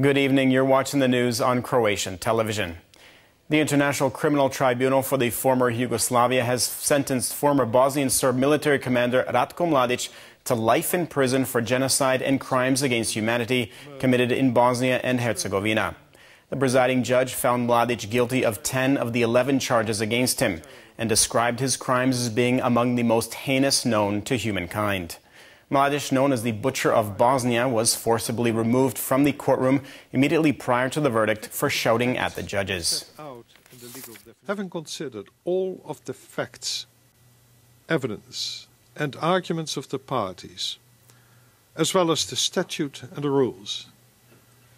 Good evening. You're watching the news on Croatian television. The International Criminal Tribunal for the former Yugoslavia has sentenced former Bosnian Serb military commander Ratko Mladic to life in prison for genocide and crimes against humanity committed in Bosnia and Herzegovina. The presiding judge found Mladic guilty of 10 of the 11 charges against him and described his crimes as being among the most heinous known to humankind. Mladic, known as the Butcher of Bosnia, was forcibly removed from the courtroom immediately prior to the verdict for shouting at the judges. Having considered all of the facts, evidence and arguments of the parties, as well as the statute and the rules,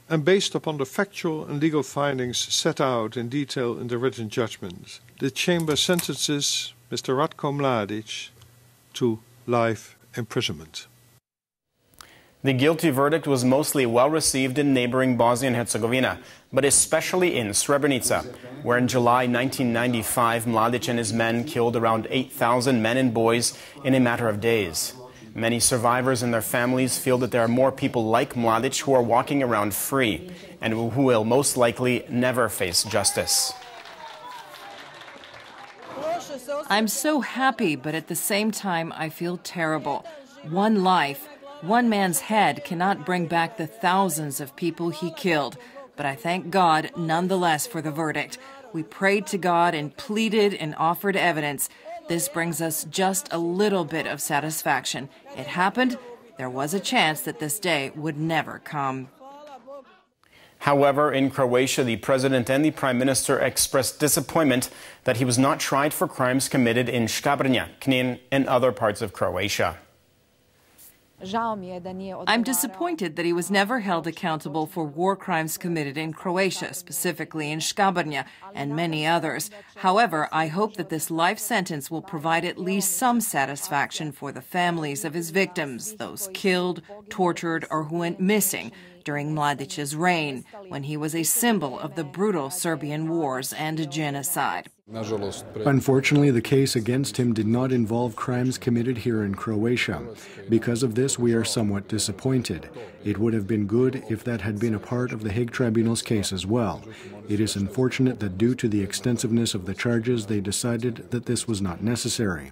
and based upon the factual and legal findings set out in detail in the written judgment, the Chamber sentences Mr. Ratko Mladic to life imprisonment. The guilty verdict was mostly well received in neighboring Bosnia and Herzegovina, but especially in Srebrenica, where in July 1995 Mladic and his men killed around 8,000 men and boys in a matter of days. Many survivors and their families feel that there are more people like Mladic who are walking around free and who will most likely never face justice. I'm so happy, but at the same time, I feel terrible. One life, one man's head cannot bring back the thousands of people he killed. But I thank God nonetheless for the verdict. We prayed to God and pleaded and offered evidence. This brings us just a little bit of satisfaction. It happened. There was a chance that this day would never come. However, in Croatia, the president and the prime minister expressed disappointment that he was not tried for crimes committed in Škabrnja, Knin, and other parts of Croatia. I'm disappointed that he was never held accountable for war crimes committed in Croatia, specifically in Škabrnja and many others. However, I hope that this life sentence will provide at least some satisfaction for the families of his victims, those killed, tortured, or who went missing during Mladic's reign, when he was a symbol of the brutal Serbian wars and genocide. Unfortunately, the case against him did not involve crimes committed here in Croatia. Because of this, we are somewhat disappointed. It would have been good if that had been a part of the Hague Tribunal's case as well. It is unfortunate that due to the extensiveness of the charges, they decided that this was not necessary.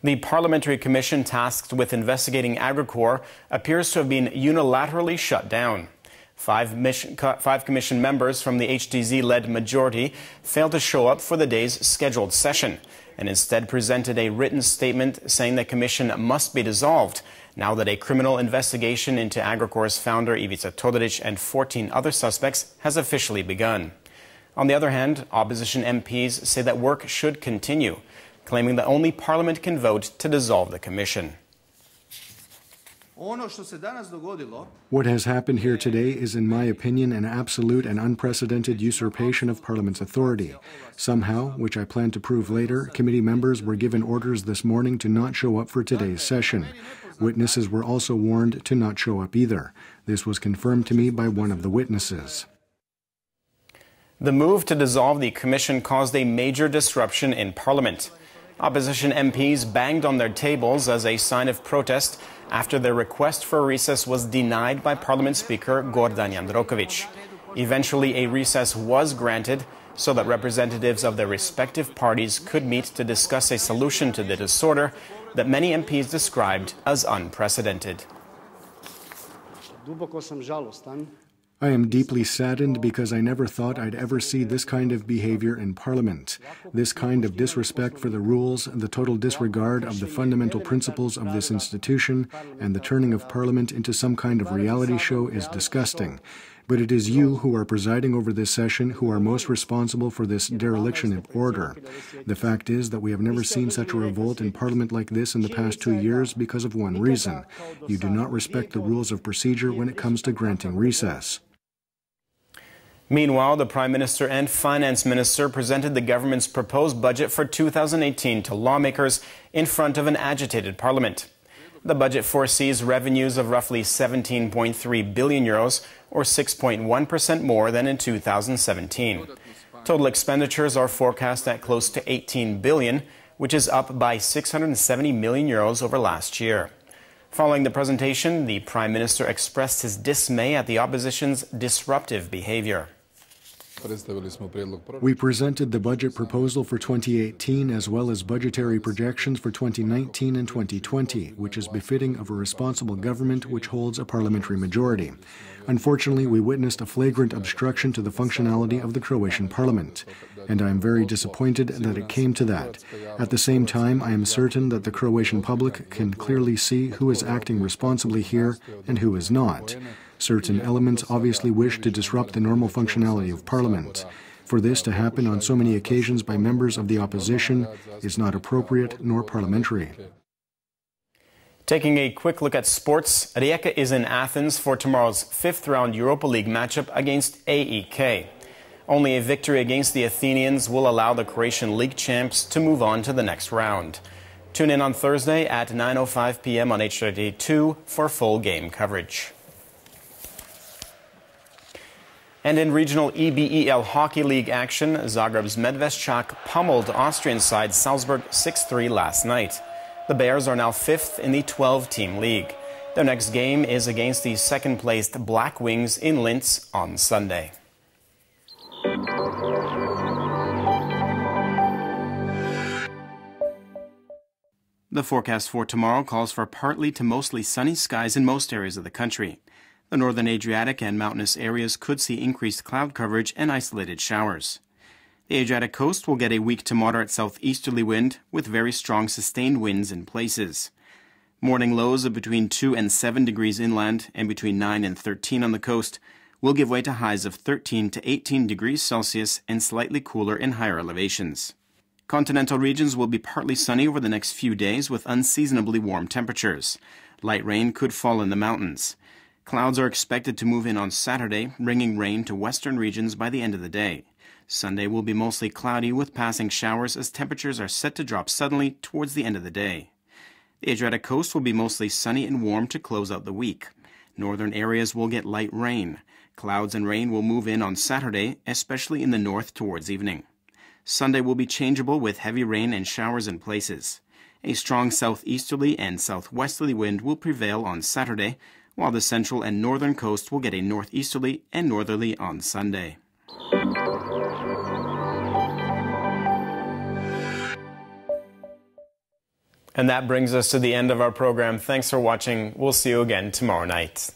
The Parliamentary Commission tasked with investigating Agricor appears to have been unilaterally shut down. Five Commission members from the HDZ-led majority failed to show up for the day's scheduled session and instead presented a written statement saying the Commission must be dissolved now that a criminal investigation into Agricor's founder Ivica Todorić and 14 other suspects has officially begun. On the other hand, opposition MPs say that work should continue, claiming that only Parliament can vote to dissolve the Commission. What has happened here today is, in my opinion, an absolute and unprecedented usurpation of Parliament's authority. Somehow, which I plan to prove later, committee members were given orders this morning to not show up for today's session. Witnesses were also warned to not show up either. This was confirmed to me by one of the witnesses. The move to dissolve the Commission caused a major disruption in Parliament. Opposition MPs banged on their tables as a sign of protest after their request for a recess was denied by Parliament Speaker Gordan Jandroković. Eventually, a recess was granted so that representatives of their respective parties could meet to discuss a solution to the disorder that many MPs described as unprecedented. I am deeply saddened because I never thought I'd ever see this kind of behavior in Parliament. This kind of disrespect for the rules, the total disregard of the fundamental principles of this institution, and the turning of Parliament into some kind of reality show is disgusting. But it is you who are presiding over this session who are most responsible for this dereliction of order. The fact is that we have never seen such a revolt in Parliament like this in the past 2 years because of one reason. You do not respect the rules of procedure when it comes to granting recess. Meanwhile, the Prime Minister and Finance Minister presented the government's proposed budget for 2018 to lawmakers in front of an agitated Parliament. The budget foresees revenues of roughly 17.3 billion euros, or 6.1% more than in 2017. Total expenditures are forecast at close to 18 billion, which is up by 670 million euros over last year. Following the presentation, the Prime Minister expressed his dismay at the opposition's disruptive behavior. We presented the budget proposal for 2018 as well as budgetary projections for 2019 and 2020, which is befitting of a responsible government which holds a parliamentary majority. Unfortunately, we witnessed a flagrant obstruction to the functionality of the Croatian parliament, and I am very disappointed that it came to that. At the same time, I am certain that the Croatian public can clearly see who is acting responsibly here and who is not. Certain elements obviously wish to disrupt the normal functionality of Parliament. For this to happen on so many occasions by members of the opposition is not appropriate nor parliamentary. Taking a quick look at sports, Rijeka is in Athens for tomorrow's fifth-round Europa League matchup against AEK. Only a victory against the Athenians will allow the Croatian league champs to move on to the next round. Tune in on Thursday at 9:05 p.m. on HRT4 for full game coverage. And in regional EBEL Hockey League action, Zagreb's Medveščak pummeled Austrian side Salzburg 6-3 last night. The Bears are now fifth in the 12-team league. Their next game is against the second-placed Black Wings in Linz on Sunday. The forecast for tomorrow calls for partly to mostly sunny skies in most areas of the country. The northern Adriatic and mountainous areas could see increased cloud coverage and isolated showers. The Adriatic coast will get a weak to moderate southeasterly wind with very strong sustained winds in places. Morning lows of between 2 and 7 degrees inland and between 9 and 13 on the coast will give way to highs of 13 to 18 degrees Celsius and slightly cooler in higher elevations. Continental regions will be partly sunny over the next few days with unseasonably warm temperatures. Light rain could fall in the mountains. Clouds are expected to move in on Saturday, bringing rain to western regions by the end of the day. Sunday will be mostly cloudy with passing showers as temperatures are set to drop suddenly towards the end of the day. The Adriatic coast will be mostly sunny and warm to close out the week. Northern areas will get light rain. Clouds and rain will move in on Saturday, especially in the north towards evening. Sunday will be changeable with heavy rain and showers in places. A strong southeasterly and southwesterly wind will prevail on Saturday, while the central and northern coast will get a northeasterly and northerly on Sunday. And that brings us to the end of our program. Thanks for watching. We'll see you again tomorrow night.